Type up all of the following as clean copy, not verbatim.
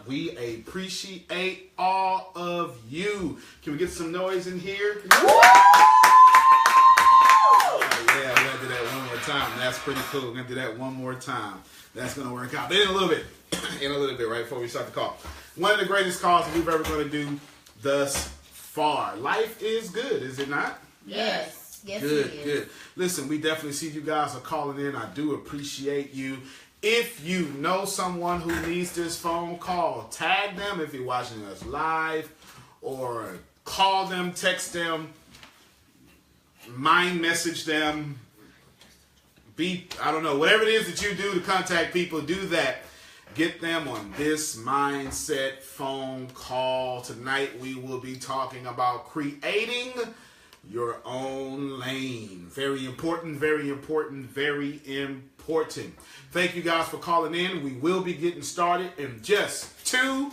We appreciate all of you. Can we get some noise in here? Yeah, we're going to do that one more time. That's pretty cool. We're going to do that one more time. That's going to work out. But in a little bit, right before we start the call. One of the greatest calls we've ever going to do thus far. Life is good, is it not? Yes. Yes, good, it is. good. Listen, we definitely see you guys are calling in. I do appreciate you. If you know someone who needs this phone call, tag them if you're watching us live, or call them, text them, mind message them, I don't know, whatever it is that you do to contact people, do that. Get them on this mindset phone call. Tonight we will be talking about creating your own lane. Very important, very important, very important. Thank you guys for calling in. We will be getting started in just 2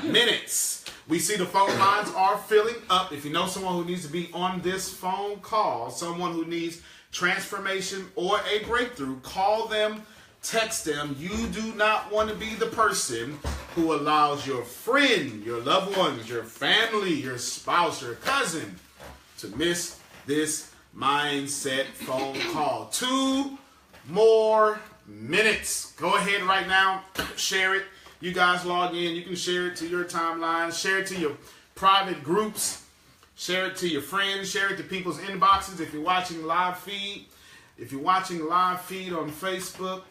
minutes. We see the phone lines are filling up. If you know someone who needs to be on this phone call, someone who needs transformation or a breakthrough, call them, text them. You do not want to be the person who allows your friend, your loved ones, your family, your spouse, your cousin to miss this mindset phone call. 2 more minutes. Go ahead right now. Share it. You guys log in. You can share it to your timeline. Share it to your private groups. Share it to your friends. Share it to people's inboxes. If you're watching live feed, on Facebook,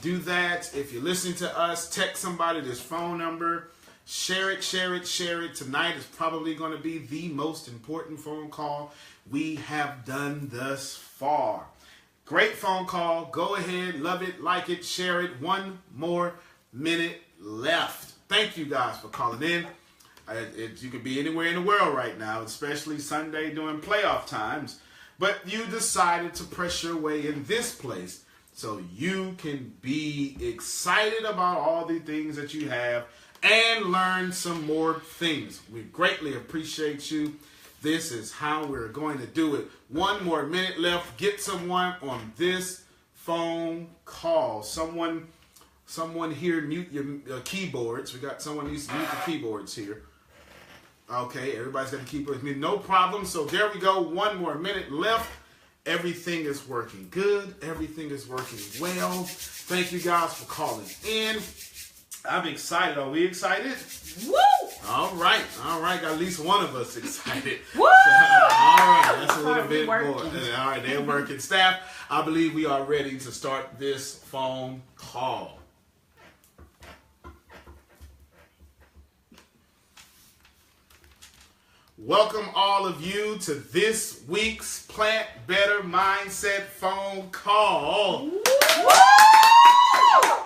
do that. If you're listening to us, text somebody this phone number. Share it. Tonight is probably going to be the most important phone call we have done thus far. Great phone call. Go ahead, love it, like it, share it. 1 more minute left. Thank you guys for calling in. You could be anywhere in the world right now, especially Sunday during playoff times. But you decided to press your way in this place so you can be excited about all the things that you have and learn some more things. We greatly appreciate you. This is how we're going to do it. 1 more minute left. Get someone on this phone call. Someone here, mute your keyboards. We got someone who needs to mute the keyboards here. Okay, everybody's got the keyboards muted. No problem. So there we go. 1 more minute left. Everything is working good. Everything is working well. Thank you guys for calling in. I'm excited. Are we excited? Woo! All right. Got at least one of us excited. Woo! All right. That's a little bit more. Working. All right. They're working. Staff, I believe we are ready to start this phone call. Welcome all of you to this week's Plant Better Mindset phone call. Woo!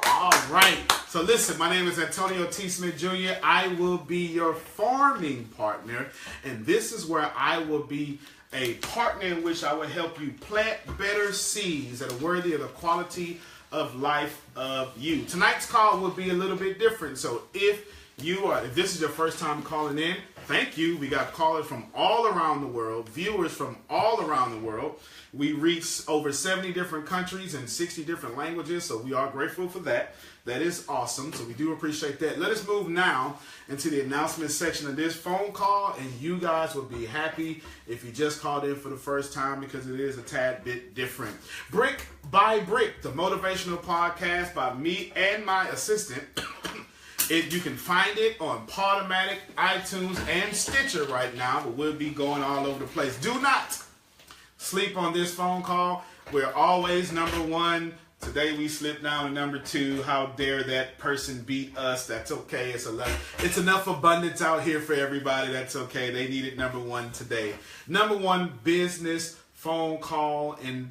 All right. So listen, my name is Antonio T. Smith Jr. I will be your farming partner, and this is where I will be a partner in which I will help you plant better seeds that are worthy of the quality of life of you. Tonight's call will be a little bit different. So if this is your first time calling in, thank you. We got callers from all around the world, viewers from all around the world. We reach over 70 different countries and 60 different languages, so we are grateful for that. That is awesome, so we do appreciate that. Let us move now into the announcement section of this phone call, and you guys will be happy if you just called in for the first time because it is a tad bit different. Brick by Brick, the motivational podcast by me and my assistant. You can find it on Podomatic, iTunes, and Stitcher right now, but we'll be going all over the place. Do not sleep on this phone call. We're always number 1. Today we slipped down to number 2. How dare that person beat us? That's okay. It's enough abundance out here for everybody. That's okay. They needed number 1 today. Number 1 business phone call and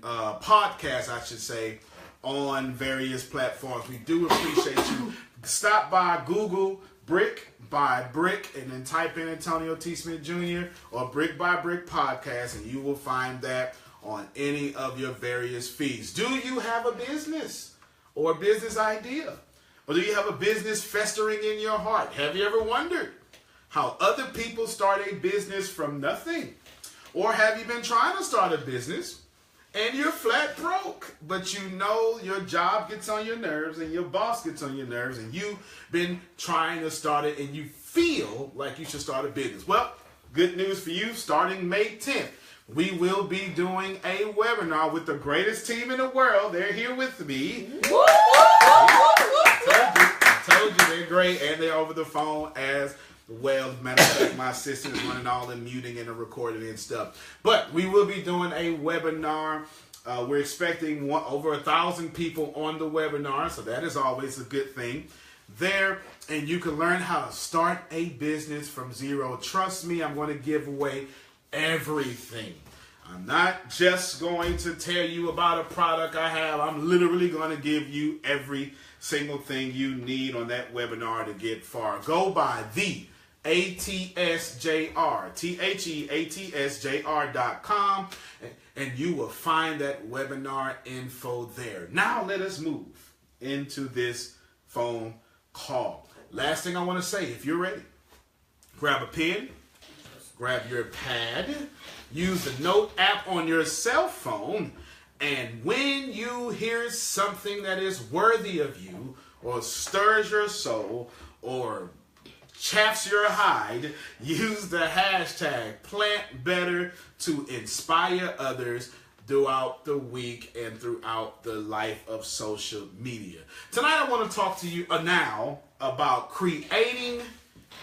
podcast, I should say, on various platforms. We do appreciate you. Stop by Google Brick by Brick and then type in Antonio T. Smith Jr. or Brick by Brick Podcast, and you will find that on any of your various feeds. Do you have a business or a business idea? Or do you have a business festering in your heart? Have you ever wondered how other people start a business from nothing? Or have you been trying to start a business and you're flat broke, but you know your job gets on your nerves and your boss gets on your nerves, and you've been trying to start it and you feel like you should start a business. Well, good news for you, starting May 10th, we will be doing a webinar with the greatest team in the world. They're here with me. I told you they're great, and they're over the phone as well. Matter of fact, my assistant is running all the muting and the recording and stuff. But we will be doing a webinar. We're expecting over 1,000 people on the webinar, so that is always a good thing there. And you can learn how to start a business from zero. Trust me, I'm going to give away everything. I'm not just going to tell you about a product I have. I'm literally going to give you every single thing you need on that webinar to get far. Go by the ATSJR, THEATSJR.com, and you will find that webinar info there. Now let us move into this phone call. Last thing I want to say, if you're ready, grab a pen, grab your pad, use the Note app on your cell phone, and when you hear something that is worthy of you, or stirs your soul, or chaps your hide, use the hashtag PlantBetter to inspire others throughout the week and throughout the life of social media. Tonight I want to talk to you now about creating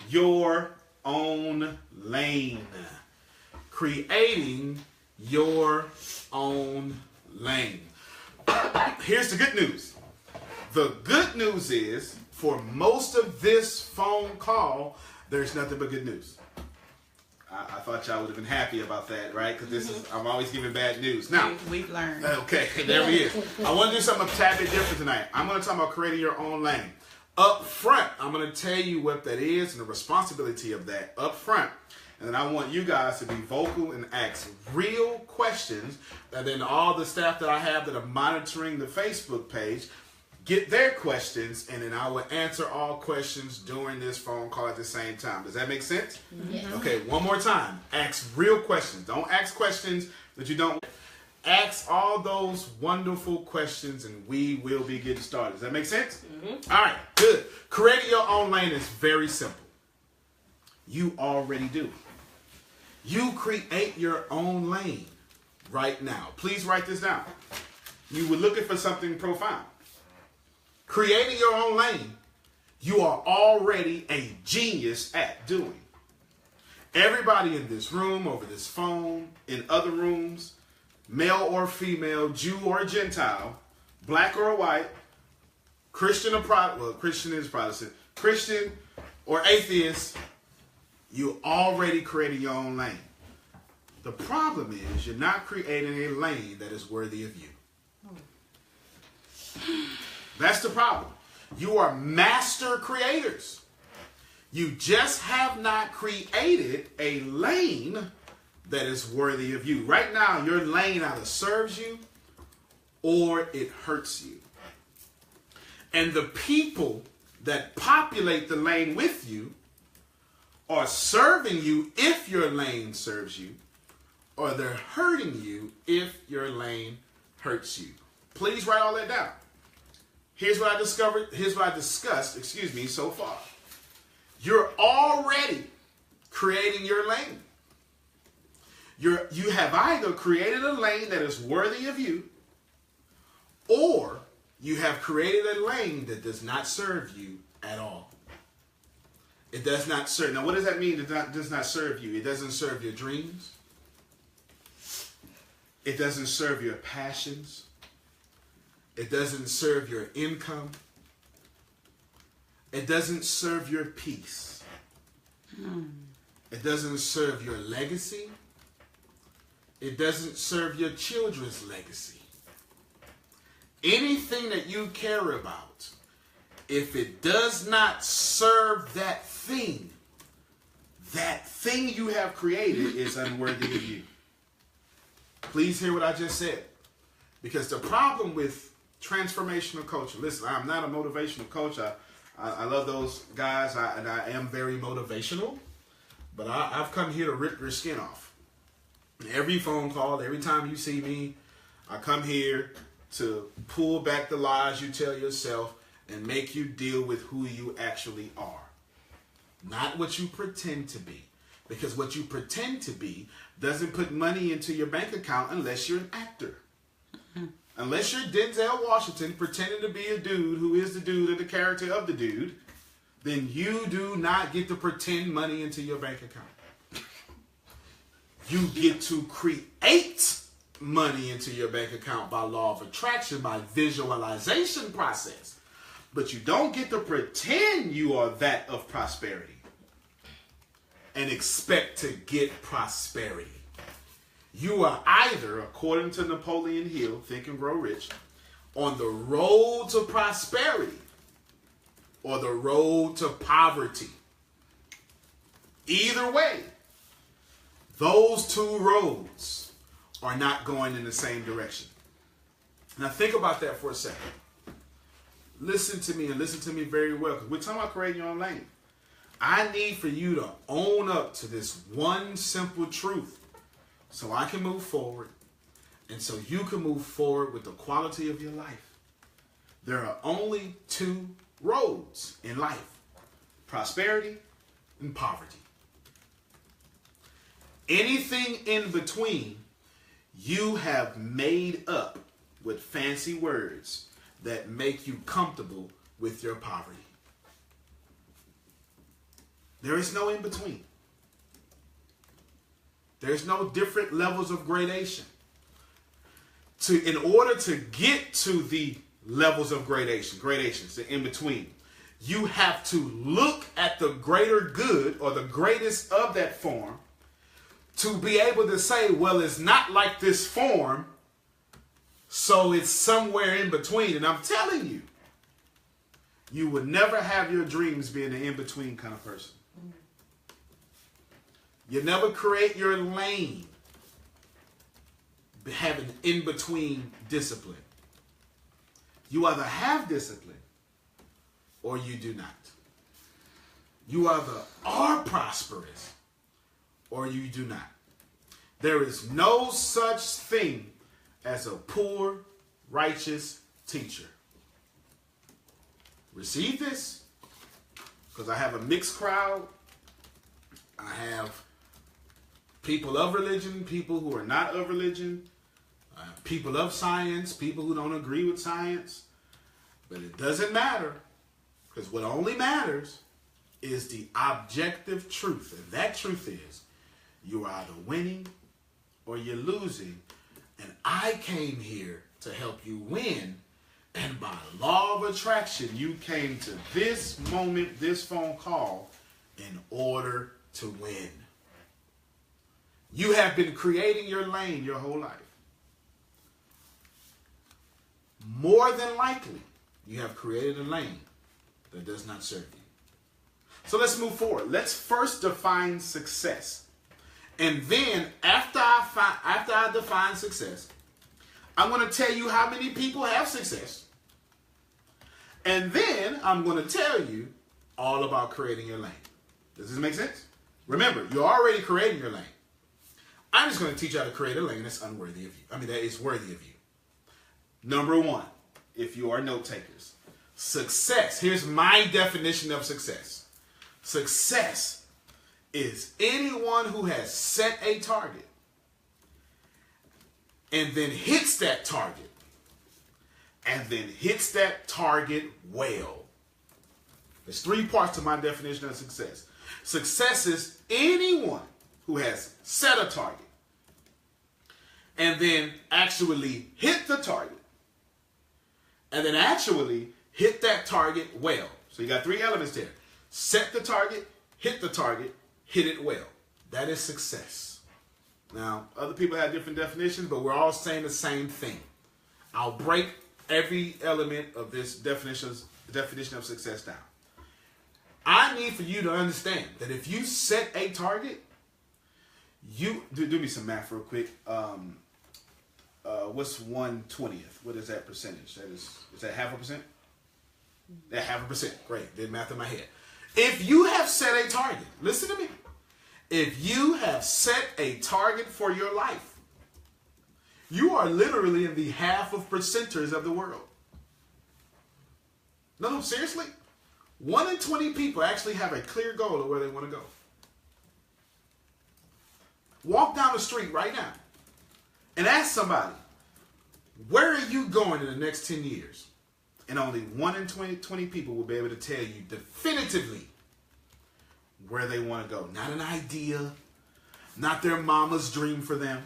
your own lane. Creating your own lane. Here's the good news. The good news is, for most of this phone call, there's nothing but good news. I thought y'all would have been happy about that, right? Because I'm always giving bad news. Now, we've learned. Okay, there he is. I want to do something a tad bit different tonight. I'm going to talk about creating your own lane. Up front, I'm going to tell you what that is and the responsibility of that up front. And then I want you guys to be vocal and ask real questions. And then all the staff that I have that are monitoring the Facebook page, get their questions, and then I will answer all questions during this phone call at the same time. Does that make sense? Yes. Okay, one more time. Ask real questions. Don't ask questions that you don't. Ask all those wonderful questions, and we will be getting started. Does that make sense? Mm-hmm. All right, good. Creating your own lane is very simple. You already do. You create your own lane right now. Please write this down. You were looking for something profound. Creating your own lane, you are already a genius at doing. Everybody in this room, over this phone, in other rooms, male or female, Jew or Gentile, black or white, Christian or Protestant, well, Christian is Protestant, Christian or atheist, you already created your own lane. The problem is you're not creating a lane that is worthy of you. That's the problem. You are master creators. You just have not created a lane that is worthy of you. Right now, your lane either serves you or it hurts you. And the people that populate the lane with you are serving you if your lane serves you, or they're hurting you if your lane hurts you. Please write all that down. Here's what I discovered, here's what I discussed, so far. You're already creating your lane. You have either created a lane that is worthy of you, or you have created a lane that does not serve you at all. It does not serve. Now, what does that mean? It does not serve you. It doesn't serve your dreams. It doesn't serve your passions. It doesn't serve your income. It doesn't serve your peace. It doesn't serve your legacy. It doesn't serve your children's legacy. Anything that you care about, if it does not serve that thing you have created is unworthy of you. Please hear what I just said. Because the problem with transformational coaching, listen, I'm not a motivational coach. I love those guys, and I am very motivational. But I've come here to rip your skin off. Every phone call, every time you see me, I come here to pull back the lies you tell yourself and make you deal with who you actually are. Not what you pretend to be. Because what you pretend to be doesn't put money into your bank account unless you're an actor. Unless you're Denzel Washington pretending to be a dude who is the dude or the character of the dude, then you do not get to pretend money into your bank account. You get to create money into your bank account by law of attraction, by visualization process. But you don't get to pretend you are that of prosperity and expect to get prosperity. You are either, according to Napoleon Hill, Think and Grow Rich, on the road to prosperity or the road to poverty. Either way, those two roads are not going in the same direction. Now think about that for a second. Listen to me and listen to me very well, because we're talking about creating your own lane. I need for you to own up to this one simple truth so I can move forward and so you can move forward with the quality of your life. There are only two roads in life: prosperity and poverty. Anything in between, you have made up with fancy words that make you comfortable with your poverty. There is no in between. There's no different levels of gradation. In order to get to the levels of gradations, the in between, you have to look at the greater good or the greatest of that form to be able to say, well, it's not like this form, so it's somewhere in between. And I'm telling you, you would never have your dreams being an in-between kind of person. You never create your lane having in-between discipline. You either have discipline or you do not. You either are prosperous or you do not. There is no such thing as a poor, righteous teacher. Receive this, because I have a mixed crowd. I have people of religion, people who are not of religion, people of science, people who don't agree with science. But it doesn't matter, because what only matters is the objective truth. And that truth is, you're either winning or you're losing. And I came here to help you win. And by law of attraction, you came to this moment, this phone call, in order to win. You have been creating your lane your whole life. More than likely, you have created a lane that does not serve you. So let's move forward. Let's first define success. And then, after I define success, I'm going to tell you how many people have success. And then, I'm going to tell you all about creating your lane. Does this make sense? Remember, you're already creating your lane. I'm just going to teach you how to create a lane that's unworthy of you. I mean, that is worthy of you. Number one, if you are note takers, success. Here's my definition of success. Success is anyone who has set a target and then hits that target and then hits that target well. There's three parts to my definition of success. Success is anyone who has set a target and then actually hit the target and then actually hit that target well. So you got three elements there. Set the target, hit the target, hit it well. That is success. Now, other people have different definitions, but we're all saying the same thing. I'll break every element of this definition of success down. I need for you to understand that if you set a target, you do me some math real quick. What's 1/20th? What is that percentage? Is that 0.5%? That 0.5%. Great. Did math in my head. If you have set a target, listen to me. If you have set a target for your life, You are literally in the half of percenters of the world. No, seriously. 1 in 20 people actually have a clear goal of where they want to go. Walk down the street right now and ask somebody, where are you going in the next 10 years? And only 1 in 20 people will be able to tell you definitively where they want to go. Not an idea, not their mama's dream for them.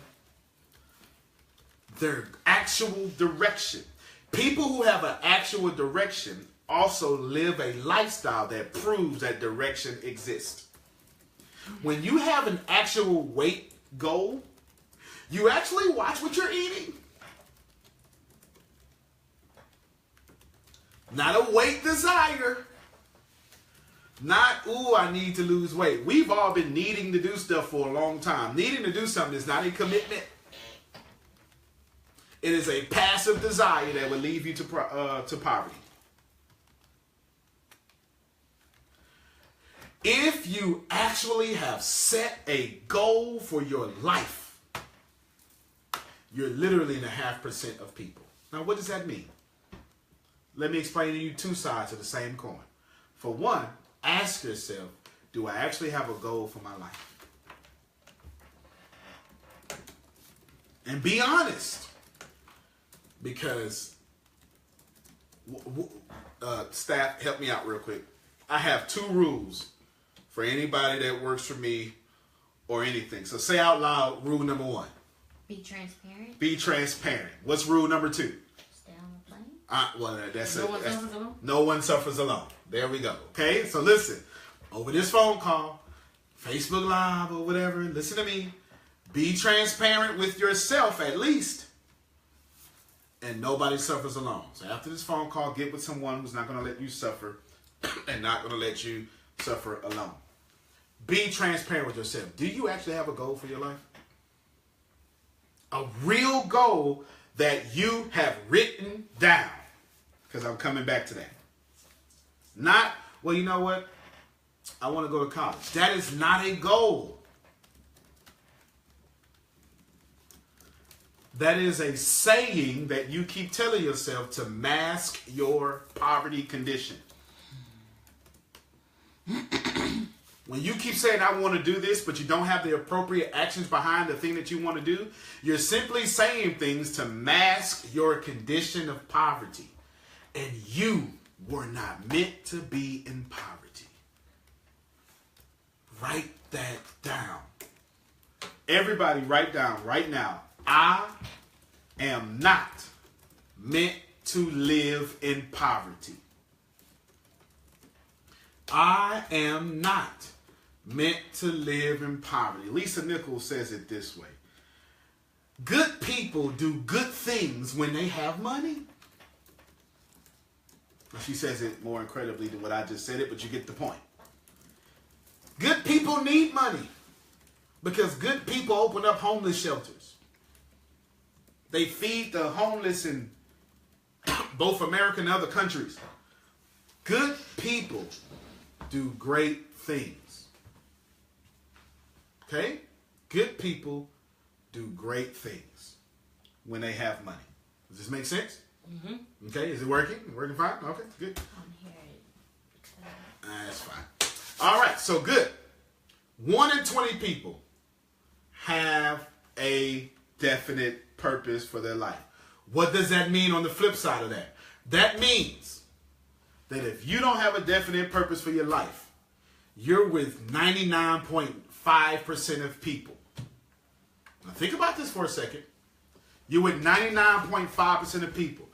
Their actual direction. People who have an actual direction also live a lifestyle that proves that direction exists. When you have an actual weight goal, you actually watch what you're eating. Not a weight desire. Not, ooh, I need to lose weight. We've all been needing to do stuff for a long time. Needing to do something is not a commitment. It is a passive desire that will lead you to poverty. If you actually have set a goal for your life, you're literally in the 0.5% of people. Now, what does that mean? Let me explain to you two sides of the same coin. For one, ask yourself, do I actually have a goal for my life? And be honest. Because, staff, help me out real quick. I have 2 rules for anybody that works for me or anything. So say out loud, rule number 1. Be transparent. Be transparent. What's rule number 2? Stay on the plane. Well, that's no it. One suffers alone. No one suffers alone. There we go. Okay, so listen. Over this phone call, Facebook Live or whatever, listen to me. Be transparent with yourself at least. And nobody suffers alone. So after this phone call, get with someone who's not going to let you suffer and not going to let you suffer alone. Be transparent with yourself. Do you actually have a goal for your life? A real goal that you have written down. Because I'm coming back to that. Not, well, you know what? I want to go to college. That is not a goal. That is a saying that you keep telling yourself to mask your poverty condition. When you keep saying, I want to do this, but you don't have the appropriate actions behind the thing that you want to do, you're simply saying things to mask your condition of poverty. And you were not meant to be in poverty. Write that down. Everybody write down right now. I am not meant to live in poverty. I am not meant to live in poverty. Lisa Nichols says it this way. Good people do good things when they have money. She says it more incredibly than what I just said it, but you get the point. Good people need money because good people open up homeless shelters. They feed the homeless in both America and other countries. Good people do great things. Okay? Good people do great things when they have money. Does this make sense? Mm-hmm. Okay, is it working? Working fine? Okay, good. I'm here. That's fine. All right, so good. 1 in 20 people have a definite purpose for their life. What does that mean on the flip side of that? That means that if you don't have a definite purpose for your life, you're with 99.5% of people. Now think about this for a second. You're with 99.5% of people.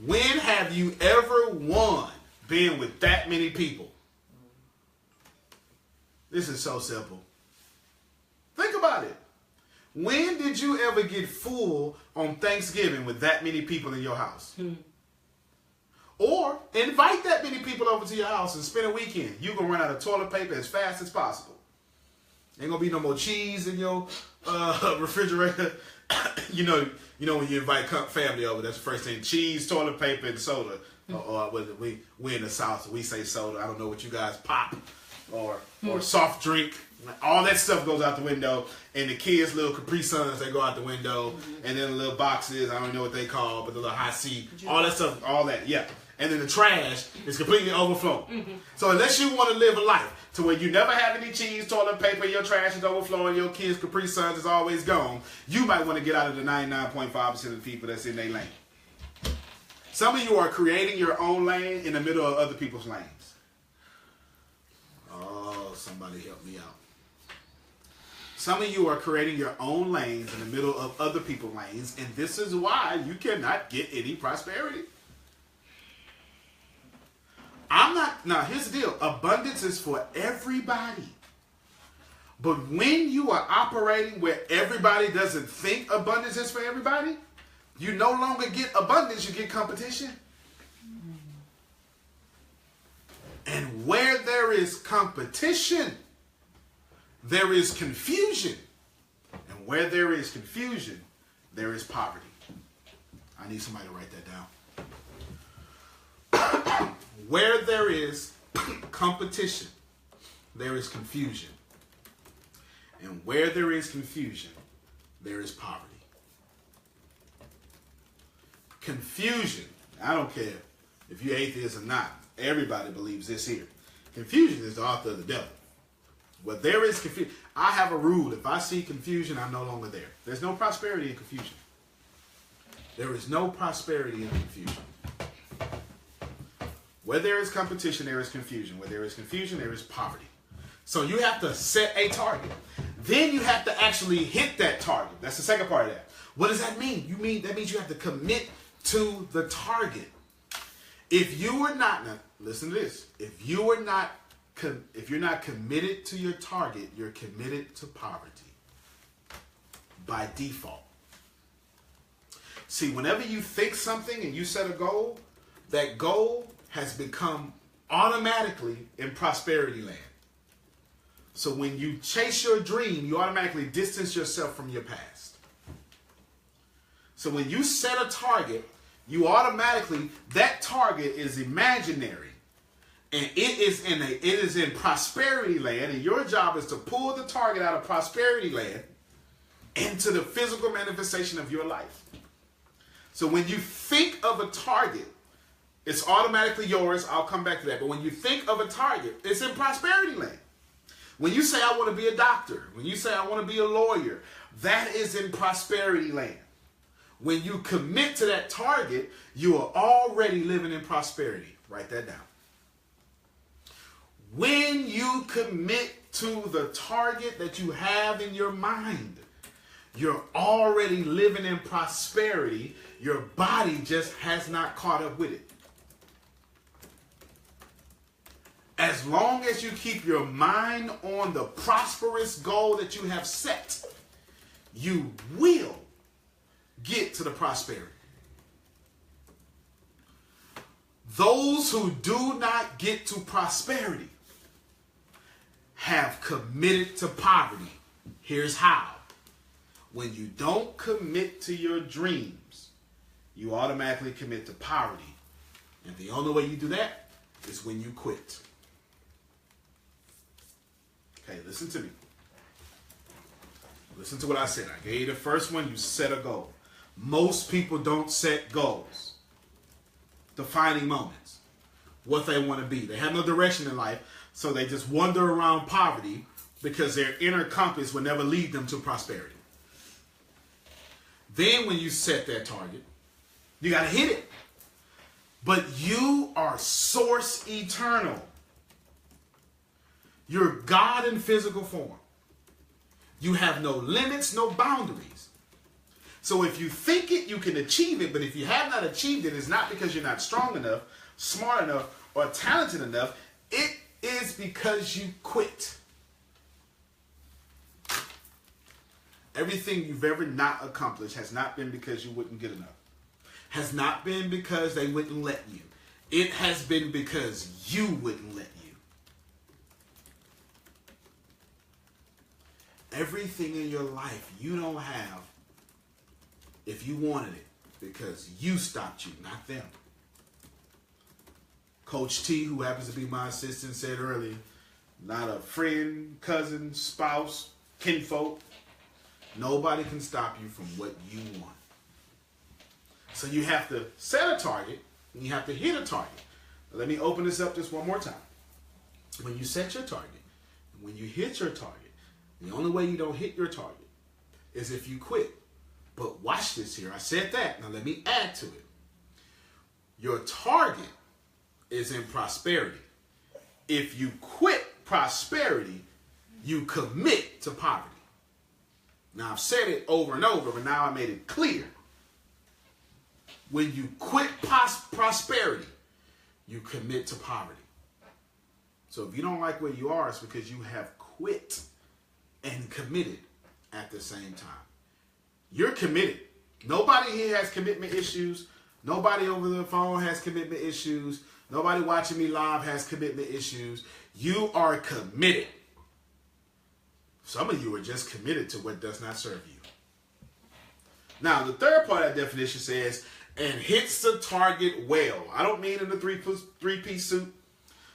When have you ever won being with that many people? This is so simple. Think about it. When did you ever get full on Thanksgiving with that many people in your house? Or invite that many people over to your house and spend a weekend. You're going to run out of toilet paper as fast as possible. Ain't going to be no more cheese in your refrigerator. you know when you invite family over, that's the first thing. Cheese, toilet paper, and soda. Or we in the South, so we say soda. I don't know what you guys pop or soft drink. All that stuff goes out the window, and the kids' little Capri Suns, they go out the window, and then the little boxes, I don't know what they call, but the little high C, all that stuff, all that, yeah. And then the trash is completely overflowing. So unless you want to live a life to where you never have any cheese, toilet paper, your trash is overflowing, your kids' Capri Suns is always gone, you might want to get out of the 99.5% of the people that's in their lane. Some of you are creating your own lane in the middle of other people's lanes. Oh, somebody help me out. Some of you are creating your own lanes in the middle of other people's lanes, and this is why you cannot get any prosperity. Now here's the deal. Abundance is for everybody. But when you are operating where everybody doesn't think abundance is for everybody, you no longer get abundance, you get competition. And where there is competition, there is confusion. And where there is confusion, there is poverty. I need somebody to write that down. Where there is competition, there is confusion. And where there is confusion, there is poverty. Confusion, I don't care if you're atheist or not, everybody believes this here. Confusion is the author of the devil. Where there is confusion, I have a rule. If I see confusion, I'm no longer there. There's no prosperity in confusion. There is no prosperity in confusion. Where there is competition, there is confusion. Where there is confusion, there is poverty. So you have to set a target. Then you have to actually hit that target. That's the second part of that. What does that mean? That means you have to commit to the target. If you are not, now listen to this. If you're not committed to your target, you're committed to poverty by default. See, whenever you think something and you set a goal, that goal has become automatically in prosperity land. So when you chase your dream, you automatically distance yourself from your past. So when you set a target, you automatically, that target is imaginary. And it is in prosperity land, and your job is to pull the target out of prosperity land into the physical manifestation of your life. So when you think of a target, it's automatically yours. I'll come back to that. But when you think of a target, it's in prosperity land. When you say, I want to be a doctor, when you say, I want to be a lawyer, that is in prosperity land. When you commit to that target, you are already living in prosperity. Write that down. When you commit to the target that you have in your mind, you're already living in prosperity. Your body just has not caught up with it. As long as you keep your mind on the prosperous goal that you have set, you will get to the prosperity. Those who do not get to prosperity have committed to poverty. Here's how. When you don't commit to your dreams, you automatically commit to poverty. And the only way you do that is when you quit. Okay, listen to me. Listen to what I said. I gave you the first one. You set a goal. Most people don't set goals. Defining moments. What they want to be. They have no direction in life, so they just wander around poverty because their inner compass will never lead them to prosperity. Then when you set that target, you got to hit it. But you are source eternal. You're God in physical form. You have no limits, no boundaries. So if you think it, you can achieve it. But if you have not achieved it, it's not because you're not strong enough, smart enough, or talented enough. It is because you quit. Everything you've ever not accomplished has not been because you wouldn't get enough. Has not been because they wouldn't let you. It has been because you wouldn't let you. Everything in your life you don't have if you wanted it because you stopped you, not them. Coach T, who happens to be my assistant, said earlier, not a friend, cousin, spouse, kinfolk. Nobody can stop you from what you want. So you have to set a target and you have to hit a target. Now, let me open this up just one more time. When you set your target, when you hit your target, the only way you don't hit your target is if you quit. But watch this here. I said that. Now let me add to it. Your target is in prosperity. If you quit prosperity, you commit to poverty. Now I've said it over and over, but now I made it clear. When you quit prosperity, you commit to poverty. So if you don't like where you are, it's because you have quit and committed at the same time. You're committed. Nobody here has commitment issues. Nobody over the phone has commitment issues. Nobody watching me live has commitment issues. You are committed. Some of you are just committed to what does not serve you. Now, the third part of that definition says, and hits the target well. I don't mean in a three-piece suit.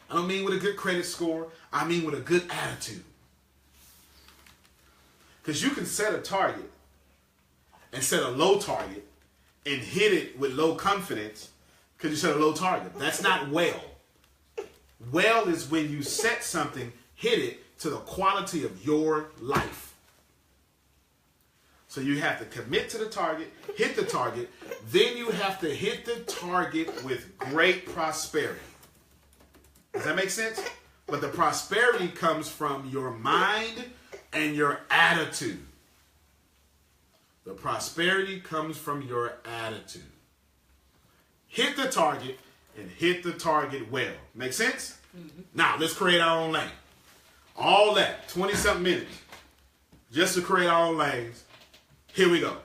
I don't mean with a good credit score. I mean with a good attitude. Because you can set a target and set a low target and hit it with low confidence because you set a low target. That's not well. Well is when you set something, hit it to the quality of your life. So you have to commit to the target, hit the target, then you have to hit the target with great prosperity. Does that make sense? But the prosperity comes from your mind and your attitude. The prosperity comes from your attitude. Hit the target and hit the target well. Make sense? Mm-hmm. Now, let's create our own lane. All that, 20-something minutes, just to create our own lanes. Here we go.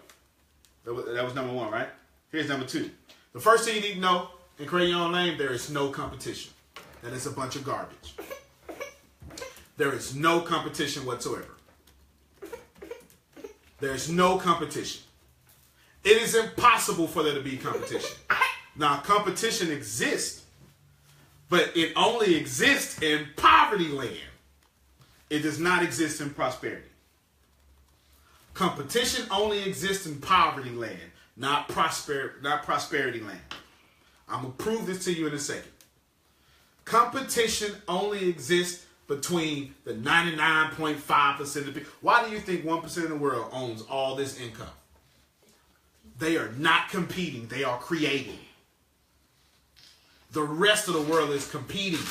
That was number one, right? Here's number two. The first thing you need to know in creating your own lane, there is no competition. That is a bunch of garbage. There is no competition whatsoever. There's no competition. It is impossible for there to be competition. Now, competition exists, but it only exists in poverty land. It does not exist in prosperity. Competition only exists in poverty land, not prosperity land. I'm going to prove this to you in a second. Competition only exists between the 99.5% of people. Why do you think 1% of the world owns all this income? They are not competing. They are creating. The rest of the world is competing.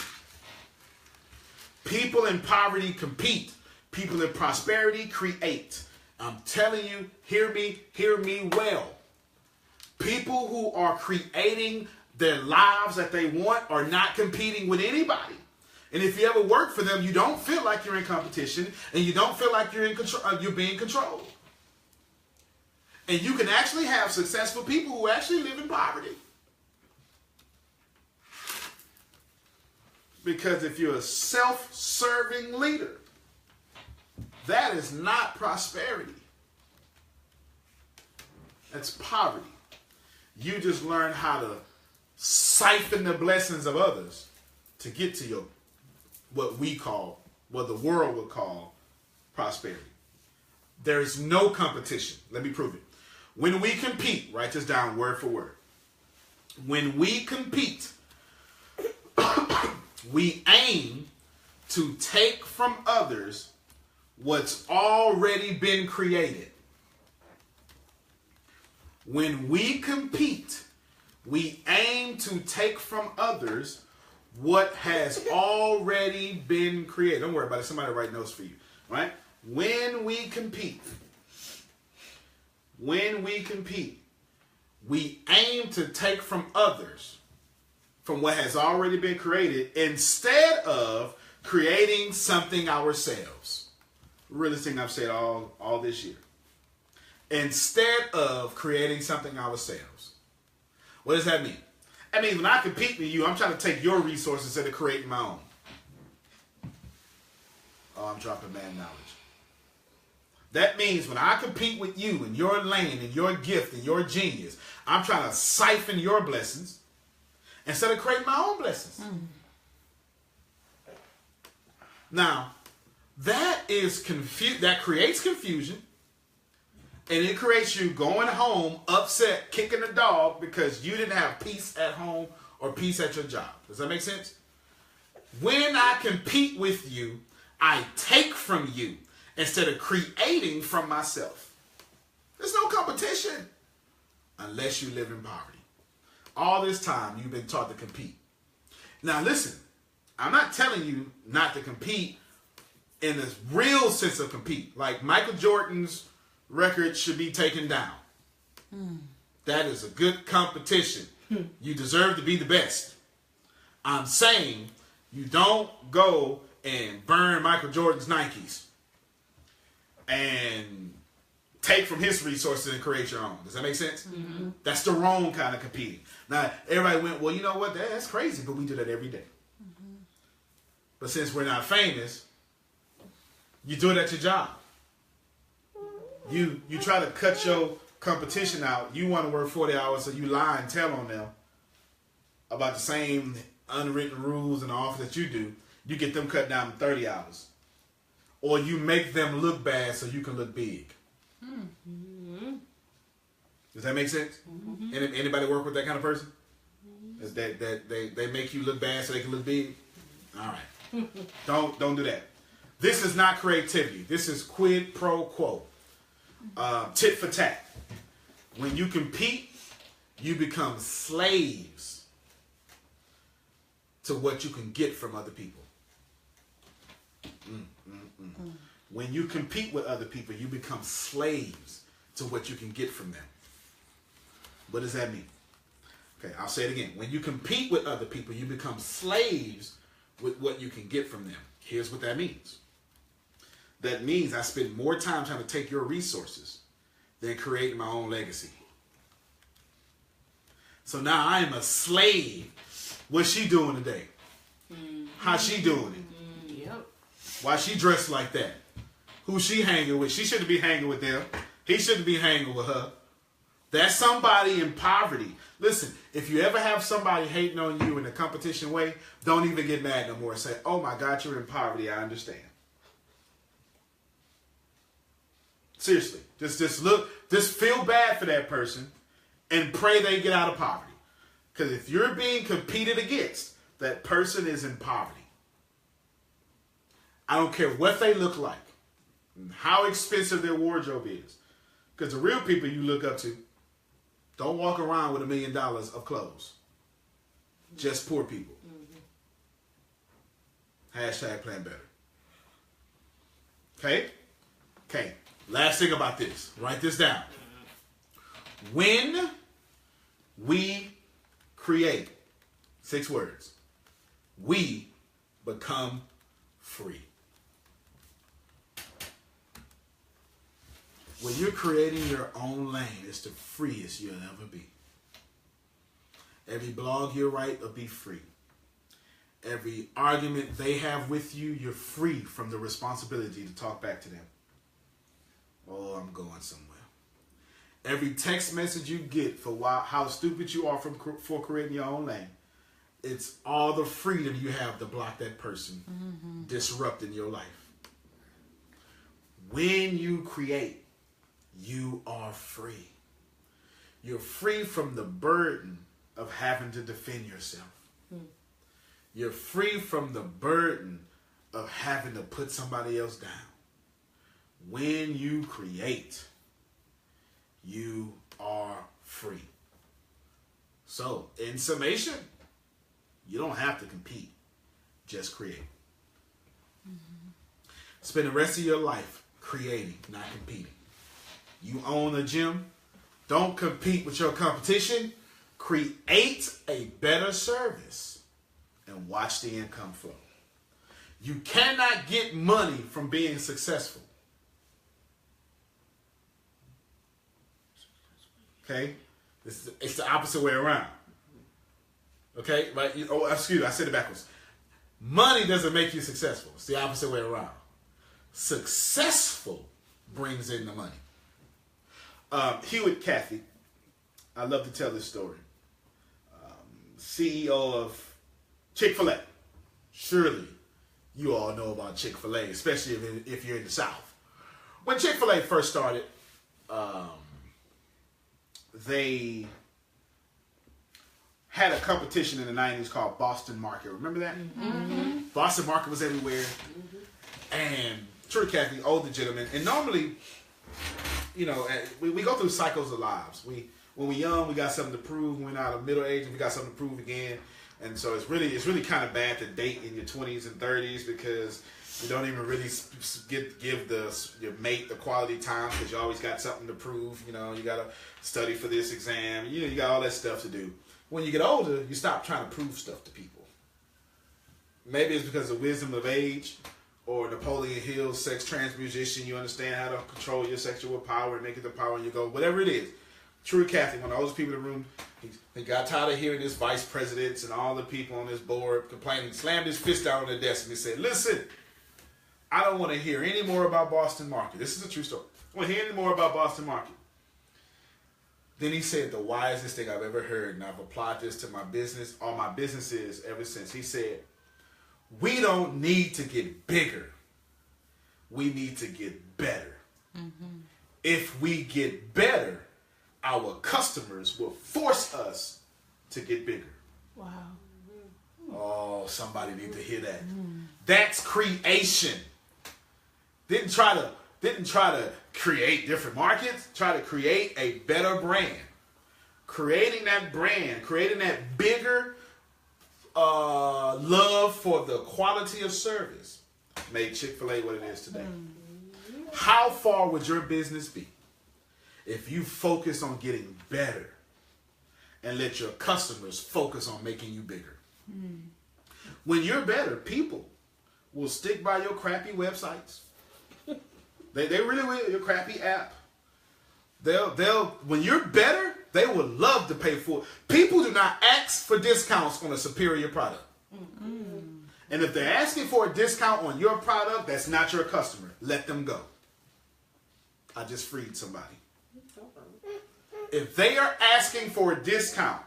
People in poverty compete. People in prosperity create. I'm telling you, hear me well. People who are creating their lives that they want are not competing with anybody. And if you ever work for them, you don't feel like you're in competition and you don't feel like you're in control, you're being controlled. And you can actually have successful people who actually live in poverty. Because if you're a self-serving leader, that is not prosperity. That's poverty. You just learn how to siphon the blessings of others to get to your what the world would call prosperity. There is no competition. Let me prove it. When we compete, write this down word for word. When we compete, we aim to take from others what's already been created. When we compete, we aim to take from others what has already been created. Don't worry about it. Somebody write notes for you. Right? When we compete, we aim to take from others from what has already been created instead of creating something ourselves. Realest thing I've said all this year. Instead of creating something ourselves. What does that mean? That means when I compete with you, I'm trying to take your resources instead of creating my own. Oh, I'm dropping mad knowledge. That means when I compete with you and your lane and your gift and your genius, I'm trying to siphon your blessings instead of creating my own blessings. Now, that creates confusion, and it creates you going home upset, kicking the dog because you didn't have peace at home or peace at your job. Does that make sense? When I compete with you, I take from you instead of creating from myself. There's no competition unless you live in poverty. All this time, you've been taught to compete. Now, listen, I'm not telling you not to compete in the real sense of compete. Like Michael Jordan's record should be taken down. That is a good competition. You deserve to be the best. I'm saying you don't go and burn Michael Jordan's Nikes and take from his resources and create your own. Does that make sense? Mm-hmm. That's the wrong kind of competing. Now, everybody went, well, you know what? That's crazy, but we do that every day. Mm-hmm. But since we're not famous, you do it at your job. You try to cut your competition out. You want to work 40 hours, so you lie and tell on them about the same unwritten rules and offer that you do. You get them cut down to 30 hours. Or you make them look bad so you can look big. Mm-hmm. Does that make sense? Mm-hmm. Anybody work with that kind of person? Is that they make you look bad so they can look big? All right. Don't do that. This is not creativity. This is quid pro quo. Tit for tat. When you compete, you become slaves to what you can get from other people. When you compete with other people, you become slaves to what you can get from them. What does that mean? Okay, I'll say it again. When you compete with other people, you become slaves with what you can get from them. Here's what that means. That means I spend more time trying to take your resources than creating my own legacy. So now I am a slave. What's she doing today? How's she doing it? Yep. Why she dressed like that? Who's she hanging with? She shouldn't be hanging with them. He shouldn't be hanging with her. That's somebody in poverty. Listen, if you ever have somebody hating on you in a competition way, don't even get mad no more. Say, oh my God, you're in poverty. I understand. Seriously, just feel bad for that person and pray they get out of poverty. Because if you're being competed against, that person is in poverty. I don't care what they look like, and how expensive their wardrobe is. Because the real people you look up to don't walk around with $1 million of clothes. Just poor people. Hashtag plan better. Okay. Last thing about this. Write this down. When we create, 6 words, we become free. When you're creating your own lane, it's the freest you'll ever be. Every blog you write will be free. Every argument they have with you, you're free from the responsibility to talk back to them. Oh, I'm going somewhere. Every text message you get for how stupid you are for creating your own lane, it's all the freedom you have to block that person disrupting your life. When you create, you are free. You're free from the burden of having to defend yourself. You're free from the burden of having to put somebody else down. When you create, you are free. So, in summation, you don't have to compete. Just create. Spend the rest of your life creating, not competing. You own a gym. Don't compete with your competition. Create a better service and watch the income flow. You cannot get money from being successful. Okay? It's the opposite way around. Okay? Right? Excuse me, I said it backwards. Money doesn't make you successful. It's the opposite way around. Successful brings in the money. Hewitt Cathy, I love to tell this story. CEO of Chick-fil-A. Surely you all know about Chick-fil-A, especially if you're in the South. When Chick-fil-A first started, they had a competition in the 90s called Boston Market. Remember that? Mm-hmm. Boston Market was everywhere. Mm-hmm. And True Kathy, older gentleman, and normally, you know, we go through cycles of lives. When we're young, we got something to prove. When we're out of middle age, we got something to prove again. And so it's really kind of bad to date in your 20s and 30s because you don't even really give your mate the quality time because you always got something to prove. You know, you got to study for this exam. You know, you got all that stuff to do. When you get older, you stop trying to prove stuff to people. Maybe it's because of wisdom of age or Napoleon Hill's sex transmutation. You understand how to control your sexual power and make it the power in your goal. Whatever it is. True Kathy, one of the oldest people in the room, he got tired of hearing this vice presidents and all the people on this board complaining. He slammed his fist down on the desk and he said, listen, I don't want to hear any more about Boston Market. This is a true story. I don't want to hear any more about Boston Market. Then he said the wisest thing I've ever heard, and I've applied this to my business, all my businesses ever since. He said, we don't need to get bigger. We need to get better. Mm-hmm. If we get better, our customers will force us to get bigger. Wow. Oh, somebody need to hear that. That's creation. Didn't try to create different markets. Try to create a better brand. Creating that brand, creating that bigger love for the quality of service made Chick-fil-A what it is today. How far would your business be if you focus on getting better and let your customers focus on making you bigger? When you're better, people will stick by your crappy websites. They really will. Your crappy app. They'll when you're better, they will love to pay for it. People do not ask for discounts on a superior product. And if they're asking for a discount on your product, that's not your customer. Let them go. I just freed somebody. If they are asking for a discount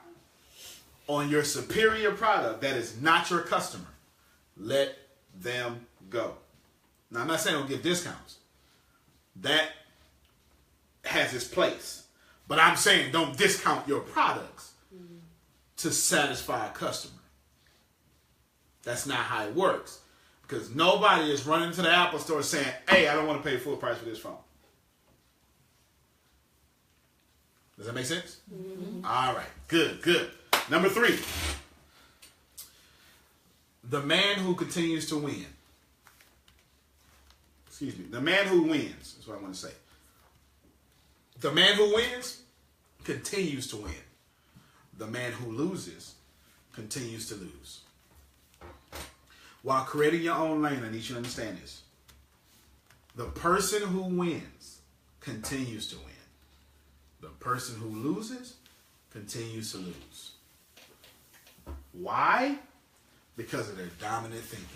on your superior product that is not your customer, let them go. Now, I'm not saying don't give discounts. That has its place. But I'm saying don't discount your products to satisfy a customer. That's not how it works. Because nobody is running to the Apple store saying, hey, I don't want to pay full price for this phone. Does that make sense? Mm-hmm. All right. Good. Number 3. The man who continues to win. Excuse me. The man who wins. That's what I want to say. The man who wins continues to win. The man who loses continues to lose. While creating your own lane, I need you to understand this. The person who wins continues to win. The person who loses continues to lose. Why? Because of their dominant thinking.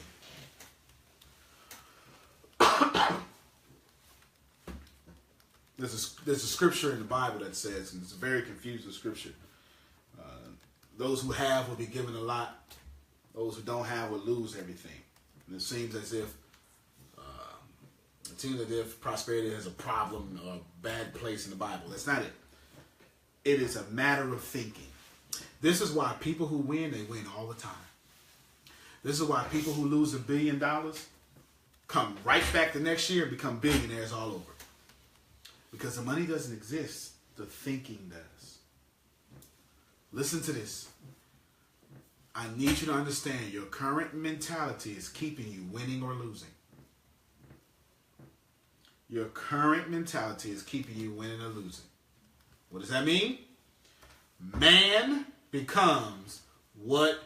There's a scripture in the Bible that says, and it's a very confusing scripture, those who have will be given a lot. Those who don't have will lose everything. And it seems as if prosperity is a problem or a bad place in the Bible. That's not it. It is a matter of thinking. This is why people who win, they win all the time. This is why people who lose $1 billion come right back the next year and become billionaires all over. Because the money doesn't exist. The thinking does. Listen to this. I need you to understand your current mentality is keeping you winning or losing. Your current mentality is keeping you winning or losing. What does that mean? Man becomes what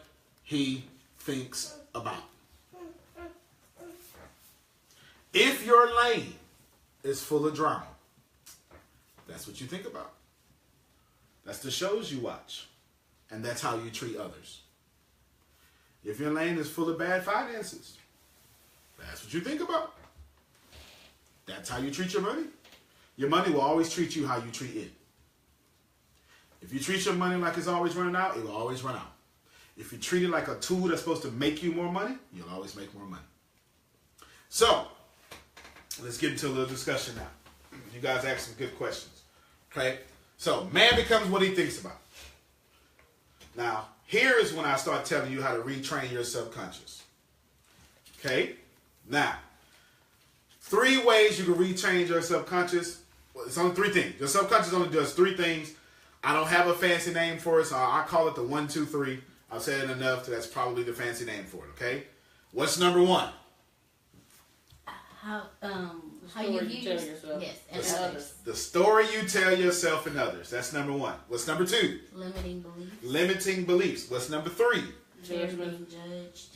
he thinks about. If your lane is full of drama, that's what you think about. That's the shows you watch. And that's how you treat others. If your lane is full of bad finances, that's what you think about. That's how you treat your money. Your money will always treat you how you treat it. If you treat your money like it's always running out, it will always run out. If you treat it like a tool that's supposed to make you more money, you'll always make more money. So, let's get into a little discussion now. You guys asked some good questions. Okay? So, man becomes what he thinks about. Now, here is when I start telling you how to retrain your subconscious. Okay? Now, 3 ways you can retrain your subconscious. Well, it's only 3 things. Your subconscious only does 3 things. I don't have a fancy name for it, so I call it the 1, 2, 3. I've said it enough, so that's probably the fancy name for it, okay? What's number 1? How you view yourself? Yes, and others. The story you tell yourself and others. That's number 1. What's number 2? Limiting beliefs. Limiting beliefs. What's number 3?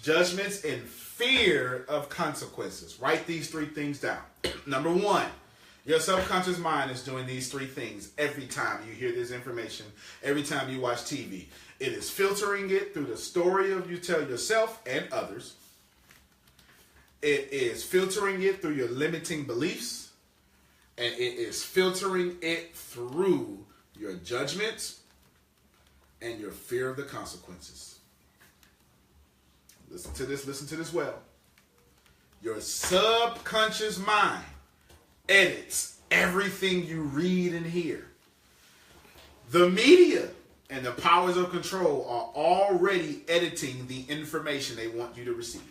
Judgments and fear of consequences. Write these 3 things down. Number 1, your subconscious mind is doing these 3 things every time you hear this information, every time you watch TV. It is filtering it through the story of you tell yourself and others. It is filtering it through your limiting beliefs. And it is filtering it through your judgments and your fear of the consequences. Listen to this well. Your subconscious mind edits everything you read and hear. The media and the powers of control are already editing the information they want you to receive.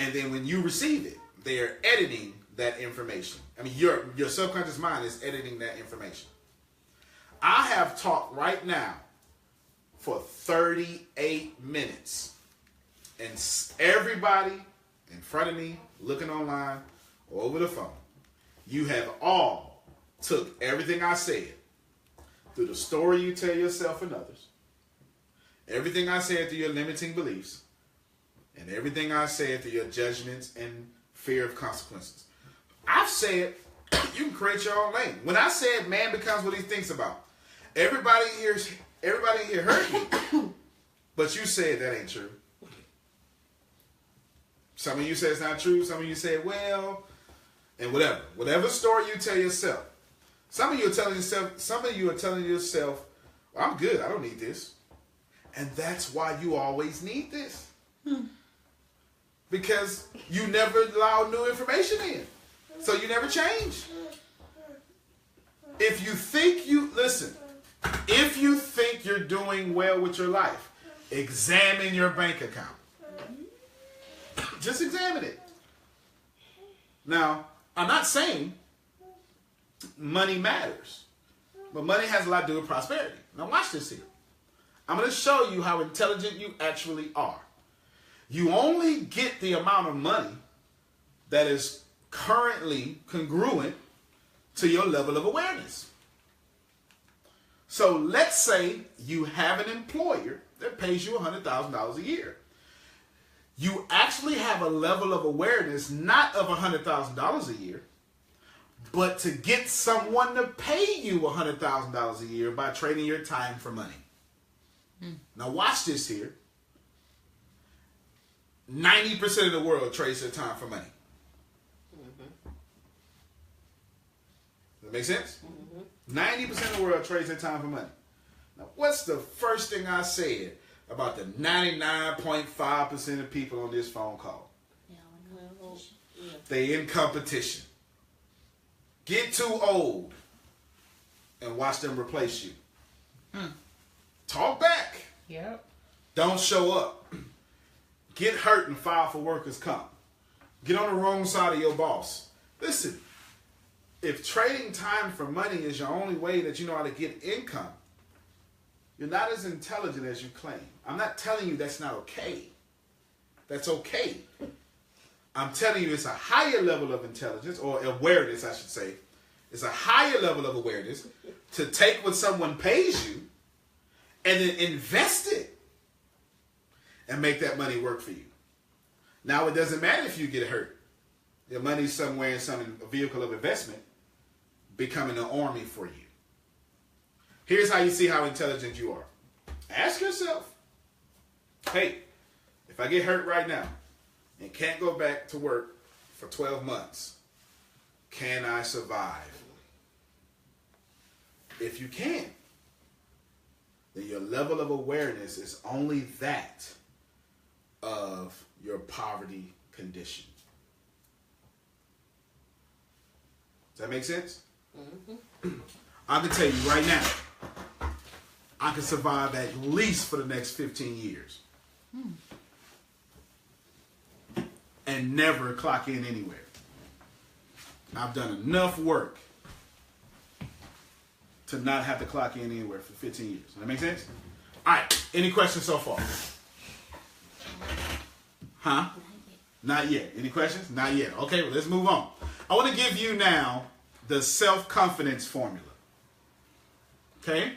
And then when you receive it, they are editing that information. I mean, your subconscious mind is editing that information. I have talked right now for 38 minutes. And everybody in front of me, looking online or over the phone, you have all took everything I said through the story you tell yourself and others, everything I said through your limiting beliefs, and everything I said through your judgments and fear of consequences. I've said you can create your own lane. When I said man becomes what he thinks about, everybody here heard me, but you said that ain't true. Some of you say it's not true. Some of you say, well, and whatever. Whatever story you tell yourself. Some of you are telling yourself, well, I'm good. I don't need this. And that's why you always need this. Because you never allow new information in. So you never change. If you think you're doing well with your life, examine your bank account. Just examine it. Now, I'm not saying money matters, but money has a lot to do with prosperity. Now watch this here. I'm going to show you how intelligent you actually are. You only get the amount of money that is currently congruent to your level of awareness. So let's say you have an employer that pays you $100,000 a year. You actually have a level of awareness not of $100,000 a year, but to get someone to pay you $100,000 a year by trading your time for money. Now watch this here. 90% of the world trades their time for money. Does that make sense? 90% of the world trades their time for money. Now, what's the first thing I said about the 99.5% of people on this phone call? They in competition. Get too old and watch them replace you. Talk back. Yep. Don't show up. Get hurt and file for workers' comp. Get on the wrong side of your boss. Listen, if trading time for money is your only way that you know how to get income, you're not as intelligent as you claim. I'm not telling you that's not okay. That's okay. I'm telling you it's a higher level of intelligence, or awareness, I should say. It's a higher level of awareness to take what someone pays you and then invest it and make that money work for you. Now, it doesn't matter if you get hurt. Your money's somewhere in some vehicle of investment becoming an army for you. Here's how you see how intelligent you are. Ask yourself, hey, if I get hurt right now and can't go back to work for 12 months, can I survive? If you can, then your level of awareness is only that of your poverty condition. Does that make sense? I can tell you right now, I can survive at least for the next 15 years. And never clock in anywhere. I've done enough work to not have to clock in anywhere for 15 years. Does that make sense? All right. Any questions so far? Huh? Not yet. Any questions? Not yet. Okay, well, let's move on. I want to give you now the self-confidence formula. Okay?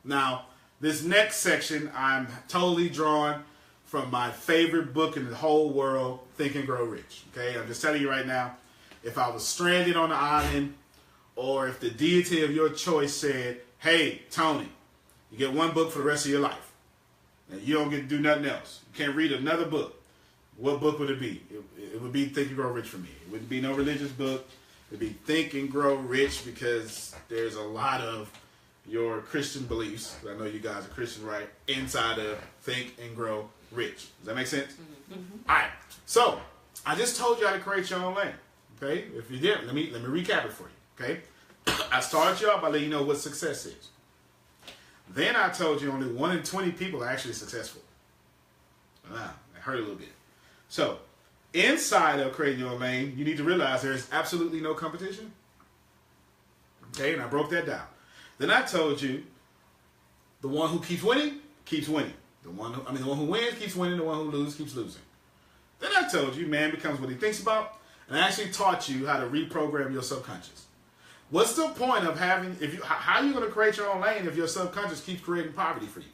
Now, this next section, I'm totally drawing from my favorite book in the whole world, Think and Grow Rich. Okay? I'm just telling you right now, if I was stranded on the island, or if the deity of your choice said, hey, Tony, you get one book for the rest of your life, and you don't get to do nothing else. You can't read another book. What book would it be? It would be Think and Grow Rich for me. It wouldn't be no religious book. It would be Think and Grow Rich, because there's a lot of your Christian beliefs, I know you guys are Christian, right, inside of Think and Grow Rich. Does that make sense? All right. So, I just told you how to create your own lane. Okay? If you didn't, let me recap it for you. Okay? I started you off by letting you know what success is. Then I told you only 1 in 20 people are actually successful. That hurt a little bit. So, inside of creating your own lane, you need to realize there's absolutely no competition. Okay? And I broke that down. Then I told you the one who keeps winning, keeps winning. The one who wins keeps winning, the one who loses keeps losing. Then I told you man becomes what he thinks about, and I actually taught you how to reprogram your subconscious. What's the point of having, how are you going to create your own lane if your subconscious keeps creating poverty for you?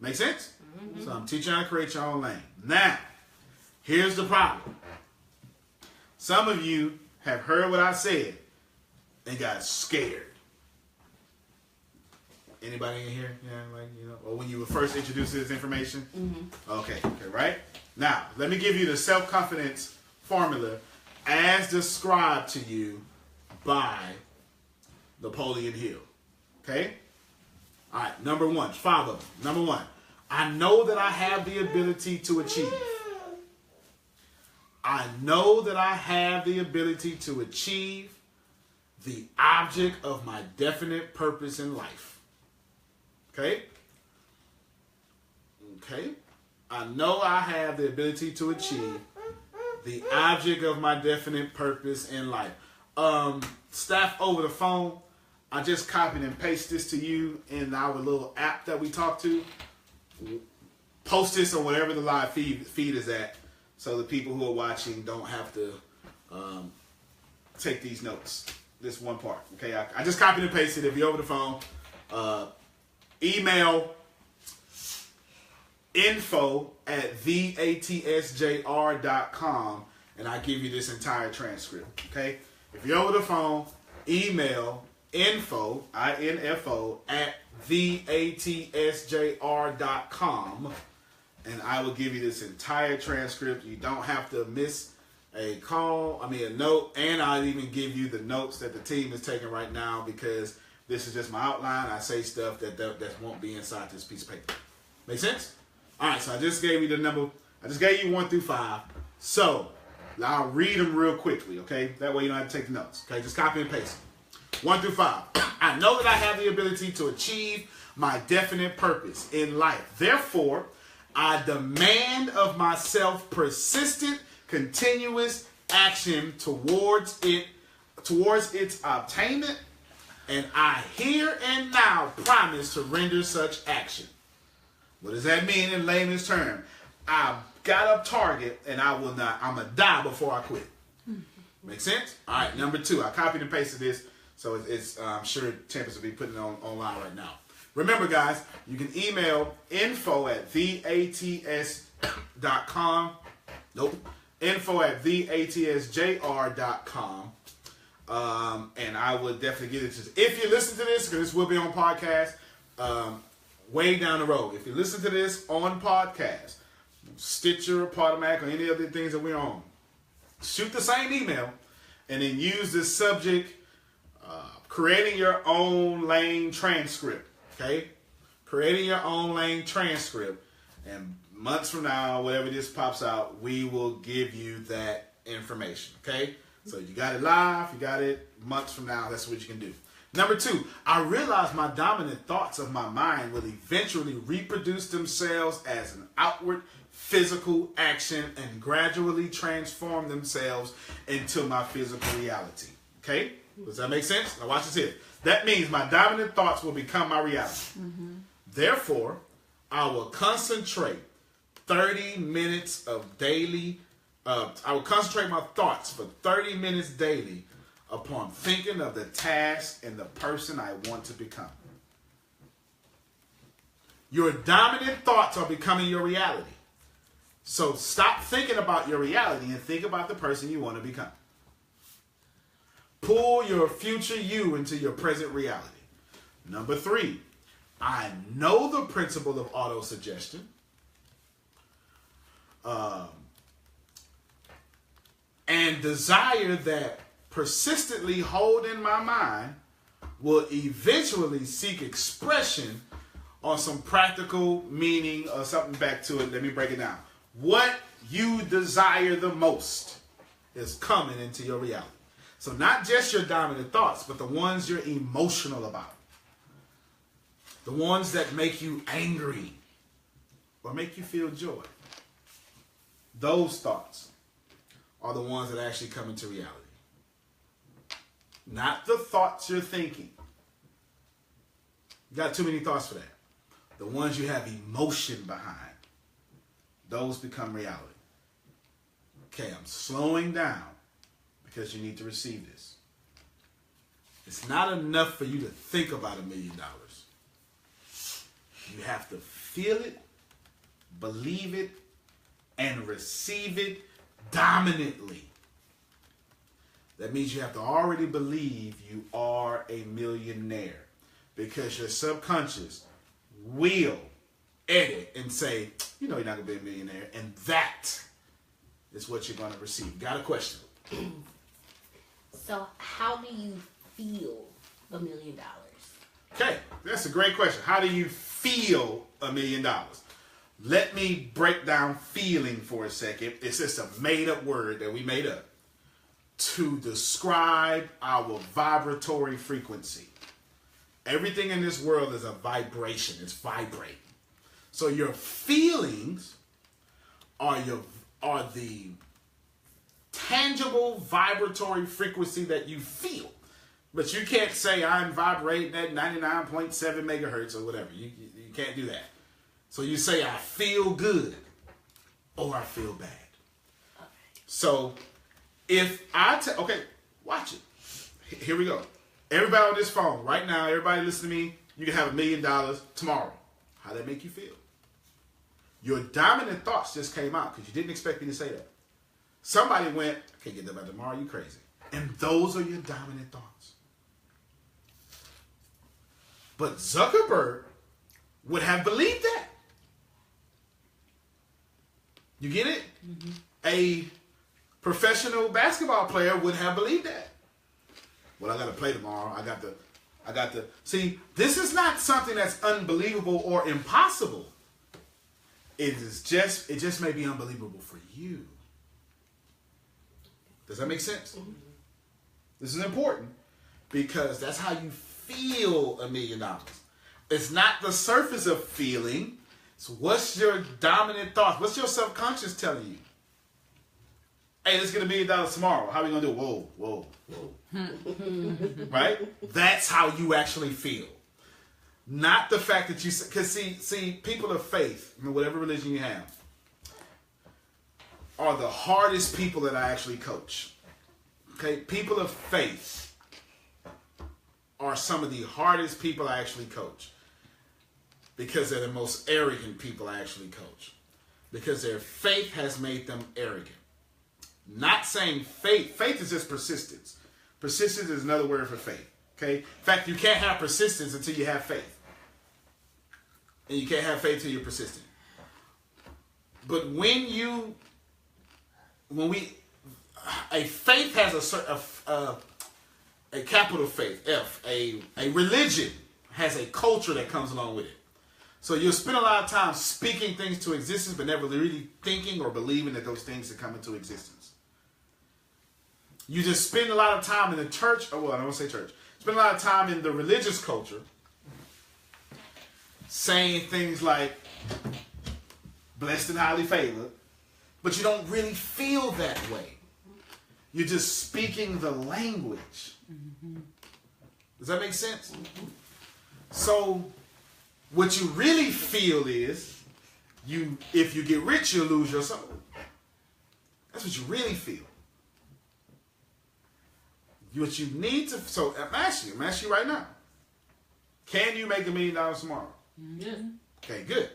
Make sense? So I'm teaching you how to create your own lane. Now, here's the problem. Some of you have heard what I said and got scared. Anybody in here? Yeah, or when you were first introduced to this information? Okay, right? Now, let me give you the self-confidence formula as described to you by Napoleon Hill. Okay? All right, number one, 5 of them. Number 1, I know that I have the ability to achieve. I know that I have the ability to achieve the object of my definite purpose in life. Okay? Okay? I know I have the ability to achieve the object of my definite purpose in life. Staff over the phone, I just copied and pasted this to you in our little app that we talk to. Post this on whatever the live feed is at, so the people who are watching don't have to take these notes. This one part. Okay, I just copied and pasted. If you're over the phone, email info@theatsjr.com and I give you this entire transcript. Okay, if you're over the phone, email info @theatsjr.com and I will give you this entire transcript. You don't have to miss a note, and I'll even give you the notes that the team is taking right now, because this is just my outline. I say stuff that won't be inside this piece of paper. Make sense? All right, so I just gave you the number. I just gave you 1 through 5. So I'll read them real quickly, okay? That way you don't have to take the notes, okay? Just copy and paste. 1 through 5. I know that I have the ability to achieve my definite purpose in life. Therefore, I demand of myself persistent, continuous action towards its obtainment, and I here and now promise to render such action. What does that mean in layman's terms? I've got a target, and I'm gonna die before I quit. Make sense? All right, number 2, I copied and pasted this, so it's I'm sure Tempest will be putting it online right now. Remember, guys, you can email info@theats.com. Nope. info@theatsjr.com. And I would definitely get it to you. If you listen to this, because this will be on podcast, way down the road. If you listen to this on podcast, Stitcher, Podomatic, or any of the things that we're on, shoot the same email and then use the subject, creating your own lane transcript. Okay? Creating your own lane transcript. And months from now, whatever this pops out, we will give you that information. Okay? So you got it live, you got it months from now, that's what you can do. Number 2, I realize my dominant thoughts of my mind will eventually reproduce themselves as an outward physical action and gradually transform themselves into my physical reality. Okay? Does that make sense? Now watch this here. That means my dominant thoughts will become my reality. Mm-hmm. Therefore, I will concentrate 30 minutes of daily, I will concentrate my thoughts for 30 minutes daily upon thinking of the task and the person I want to become. Your dominant thoughts are becoming your reality. So stop thinking about your reality and think about the person you want to become. Pull your future you into your present reality. Number 3, I know the principle of autosuggestion. And desire that persistently hold in my mind will eventually seek expression on some practical meaning or something back to it. Let me break it down. What you desire the most is coming into your reality. So not just your dominant thoughts, but the ones you're emotional about. The ones that make you angry or make you feel joy. Those thoughts are the ones that actually come into reality. Not the thoughts you're thinking. You got too many thoughts for that. The ones you have emotion behind, those become reality. Okay, I'm slowing down because you need to receive this. It's not enough for you to think about $1 million. You have to feel it, believe it, and receive it dominantly. That means you have to already believe you are a millionaire, because your subconscious will edit and say, you know you're not going to be a millionaire, and that is what you're going to receive. Got a question? So how do you feel $1 million? Okay, that's a great question. How do you feel $1 million? Let me break down feeling for a second. It's just a made-up word that we made up to describe our vibratory frequency. Everything in this world is a vibration. It's vibrating. So your feelings are the tangible vibratory frequency that you feel. But you can't say I'm vibrating at 99.7 megahertz or whatever. You can't do that. So you say I feel good or I feel bad. Okay. So if okay, watch it. Here we go. Everybody on this phone right now, everybody listen to me, you can have $1 million tomorrow. How that make you feel? Your dominant thoughts just came out because you didn't expect me to say that. Somebody went, I can't get that by tomorrow, you crazy. And those are your dominant thoughts. But Zuckerberg would have believed that. You get it? Mm-hmm. A professional basketball player would have believed that. Well, I got to play tomorrow. I got to. See, this is not something that's unbelievable or impossible. It just may be unbelievable for you. Does that make sense? Mm-hmm. This is important because that's how you feel $1 million. It's not the surface of feeling. So what's your dominant thoughts? What's your subconscious telling you? Hey, let's get $1 million tomorrow. How are we going to do it? Whoa. Right? That's how you actually feel. Not the fact that you... Because see, people of faith, whatever religion you have, are the hardest people that I actually coach. Okay? People of faith are some of the hardest people I actually coach. Because they're the most arrogant people I actually coach. Because their faith has made them arrogant. Not saying faith. Faith is just persistence. Persistence is another word for faith. Okay? In fact, you can't have persistence until you have faith. And you can't have faith until you're persistent. But a faith has a capital faith, F. A religion has a culture that comes along with it. So you'll spend a lot of time speaking things to existence, but never really thinking or believing that those things are come into existence. You just spend a lot of time in the church, or well, I don't want to say church. Spend a lot of time in the religious culture saying things like, blessed and highly favored, but you don't really feel that way. You're just speaking the language. Does that make sense? So, what you really feel is, if you get rich, you'll lose your soul. That's what you really feel. What you need to, so I'm asking you right now. Can you make $1 million tomorrow? Yes. Okay, good.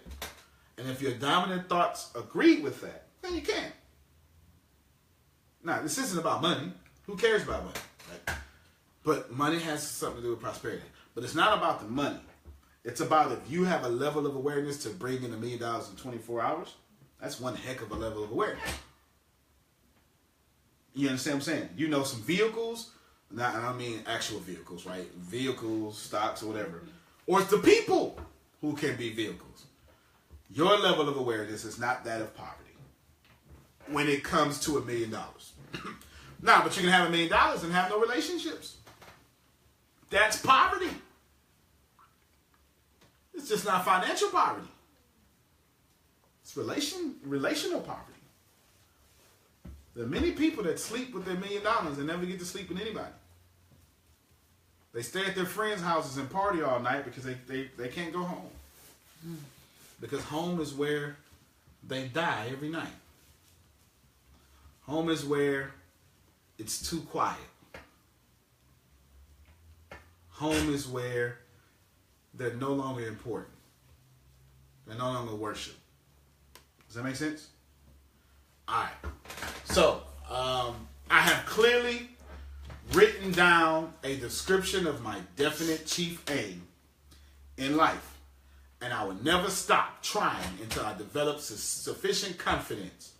And if your dominant thoughts agree with that, then you can. Now, this isn't about money. Who cares about money? Right? But money has something to do with prosperity. But it's not about the money. It's about if you have a level of awareness to bring in $1 million in 24 hours, that's one heck of a level of awareness. You understand what I'm saying? You know some vehicles, I don't mean actual vehicles, right? Vehicles, stocks, or whatever. Or it's the people who can be vehicles. Your level of awareness is not that of poverty when it comes to $1 million. Now, but you can have $1 million and have no relationships. That's poverty. It's just not financial poverty. It's relational poverty. There are many people that sleep with their $1 million and never get to sleep with anybody. They stay at their friends' houses and party all night because they can't go home. Because home is where they die every night. Home is where it's too quiet. Home is where they're no longer important. They're no longer worship. Does that make sense? All right. So, I have clearly written down a description of my definite chief aim in life. And I will never stop trying until I develop sufficient confidence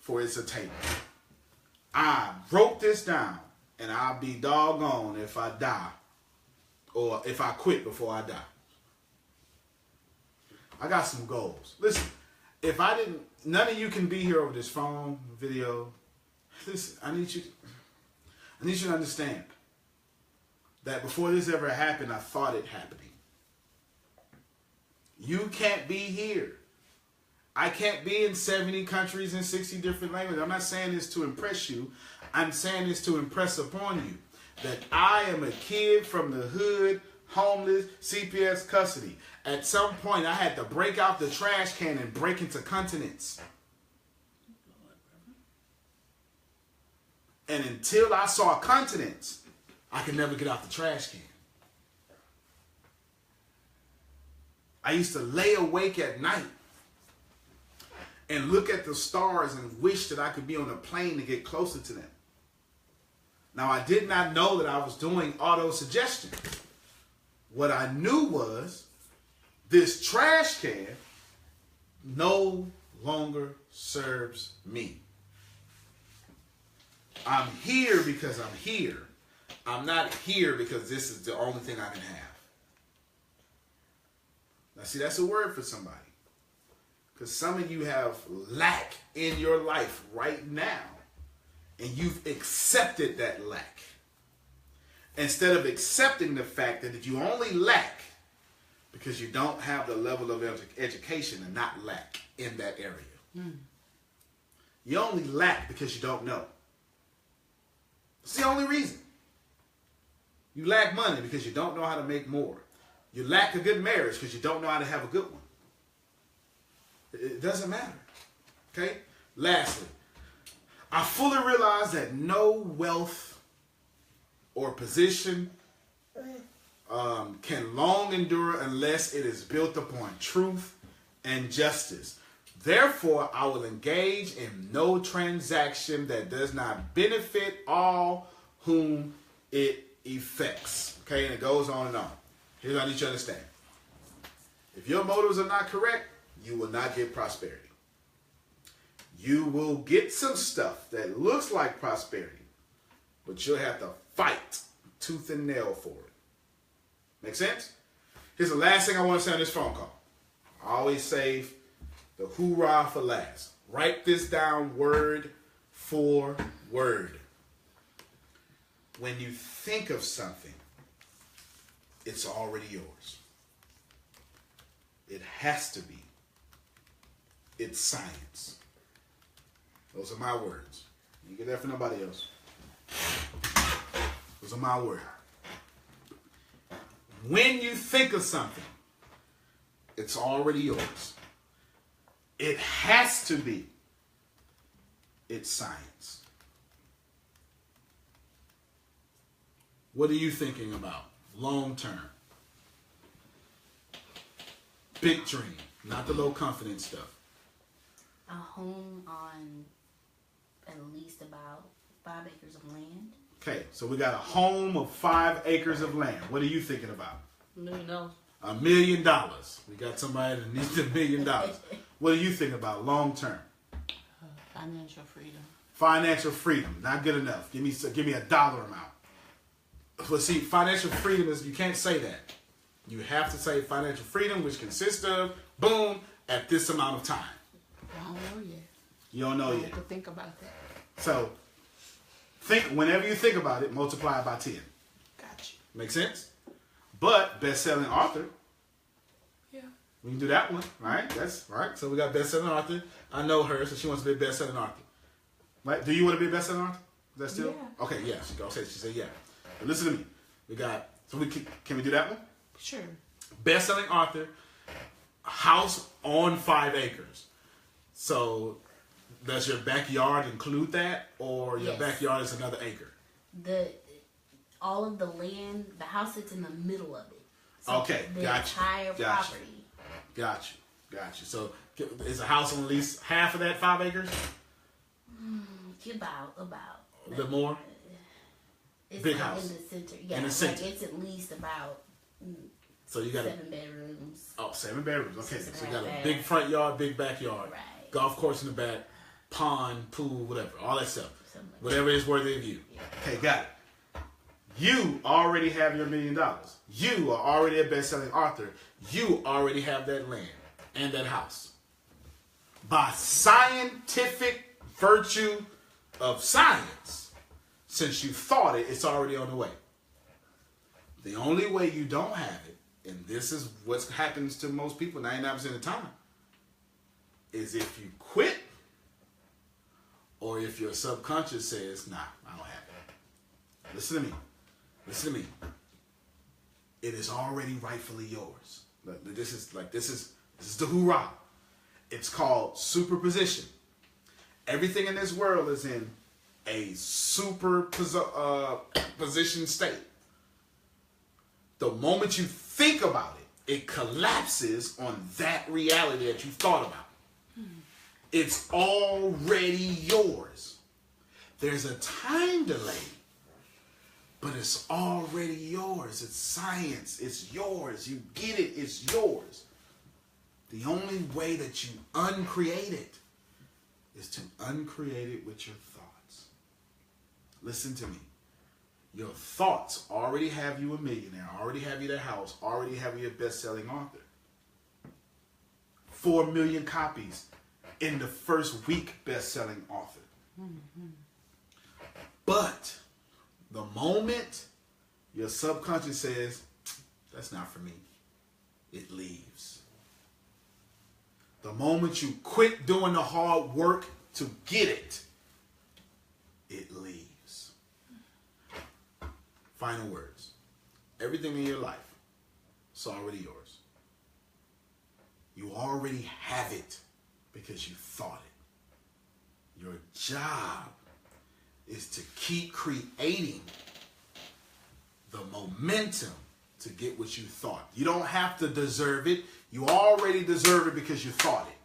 for its attainment. I wrote this down, and I'll be doggone if I die or if I quit before I die. I got some goals. Listen, if I didn't, none of you can be here over this phone, video. Listen, I need you to understand that before this ever happened, I thought it happening. You can't be here. I can't be in 70 countries and 60 different languages. I'm not saying this to impress you. I'm saying this to impress upon you that I am a kid from the hood, homeless, CPS custody. At some point, I had to break out the trash can and break into continents. And until I saw continents, I could never get out the trash can. I used to lay awake at night and look at the stars and wish that I could be on a plane to get closer to them. Now, I did not know that I was doing auto-suggestion. What I knew was this trash can no longer serves me. I'm here because I'm here. I'm not here because this is the only thing I can have. Now, see, that's a word for somebody. Because some of you have lack in your life right now. And you've accepted that lack. Instead of accepting the fact that you only lack because you don't have the level of education and not lack in that area. You only lack because you don't know. It's the only reason. You lack money because you don't know how to make more. You lack a good marriage because you don't know how to have a good one. It doesn't matter. Okay? Lastly, I fully realize that no wealth or position can long endure unless it is built upon truth and justice. Therefore, I will engage in no transaction that does not benefit all whom it affects. Okay, and it goes on and on. Here's what I need you to understand. If your motives are not correct, you will not get prosperity. You will get some stuff that looks like prosperity, but you'll have to fight tooth and nail for it. Make sense? Here's the last thing I want to say on this phone call. I always save the hoorah for last. Write this down word for word. when you think of something, it's already yours. It has to be. It's science. Those are my words. You get that from nobody else. Those are my words. When you think of something, it's already yours. It has to be. It's science. What are you thinking about? Long term. Big dream, not the low confidence stuff. A home on at least about 5 acres of land. Okay, so we got a home of 5 acres of land. What are you thinking about? $1 million. $1 million. We got somebody that needs $1 million. What are you thinking about long term? Financial freedom. Financial freedom, not good enough. Give me a dollar amount. But see, financial freedom is, you can't say that. You have to say financial freedom, which consists of, boom, at this amount of time. I don't know yet. You don't know yet. I have to think about that. So, whenever you think about it, multiply it by 10. Gotcha. Make sense? But best-selling author. Yeah. We can do that one, right? That's right. So we got best-selling author. I know her, so she wants to be a best-selling author. Right? Do you want to be a best-selling author? Is that still? Yeah. Okay, yeah. She said yeah. But listen to me. We got, so we can we do that one? Sure. Best-selling author, house on 5 acres. So does your backyard include that, or your backyard is another acre? All of the land, the house sits in the middle of it. So okay, the gotcha. entire property. Gotcha. So is a house on at least half of that 5 acres? About. A bit more? It's big like house. in the center. Yeah, in the center. Like it's at least about so you got 7 bedrooms. Oh, 7 bedrooms. Okay, so you got a Right. big front yard, big backyard, Right. golf course in the back, pond, pool, whatever, all that stuff. Something like Whatever is worthy of you. Yeah. Okay, got it. You already have your $1 million. You are already a best-selling author. You already have that land and that house. By scientific virtue of science, since you thought it, it's already on the way. The only way you don't have it, and this is what happens to most people 99% of the time, is if you quit or if your subconscious says, nah, I don't have it. Listen to me. Listen to me. It is already rightfully yours. This is the hoorah. It's called superposition. Everything in this world is in a superposition state. The moment you think about it, it collapses on that reality that you thought about. It's already yours. There's a time delay, but it's already yours. It's science. It's yours. You get it. It's yours. The only way that you uncreate it is to uncreate it with your thoughts. Listen to me. Your thoughts already have you a millionaire, already have you that house, already have you a best-selling author. 4 million copies in the first week best-selling author. Mm-hmm. But the moment your subconscious says, that's not for me, it leaves. The moment you quit doing the hard work to get it, it leaves. Final words. Everything in your life is already yours. You already have it because you thought it. Your job is to keep creating the momentum to get what you thought. You don't have to deserve it. You already deserve it because you thought it.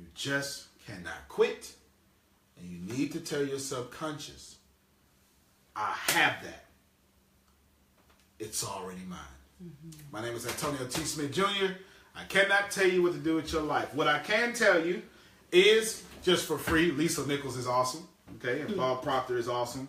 You just cannot quit. And you need to tell your subconscious, I have that. It's already mine. Mm-hmm. My name is Antonio T. Smith Jr. I cannot tell you what to do with your life. What I can tell you is, just for free, Lisa Nichols is awesome. Okay, and Bob Proctor is awesome.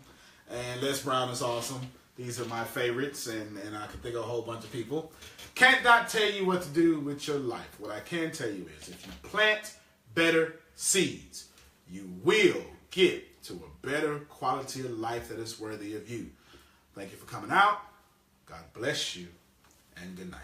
And Les Brown is awesome. These are my favorites, and I can think of a whole bunch of people. Can't not tell you what to do with your life. What I can tell you is, if you plant better seeds, you will get to a better quality of life that is worthy of you. Thank you for coming out. God bless you, and good night.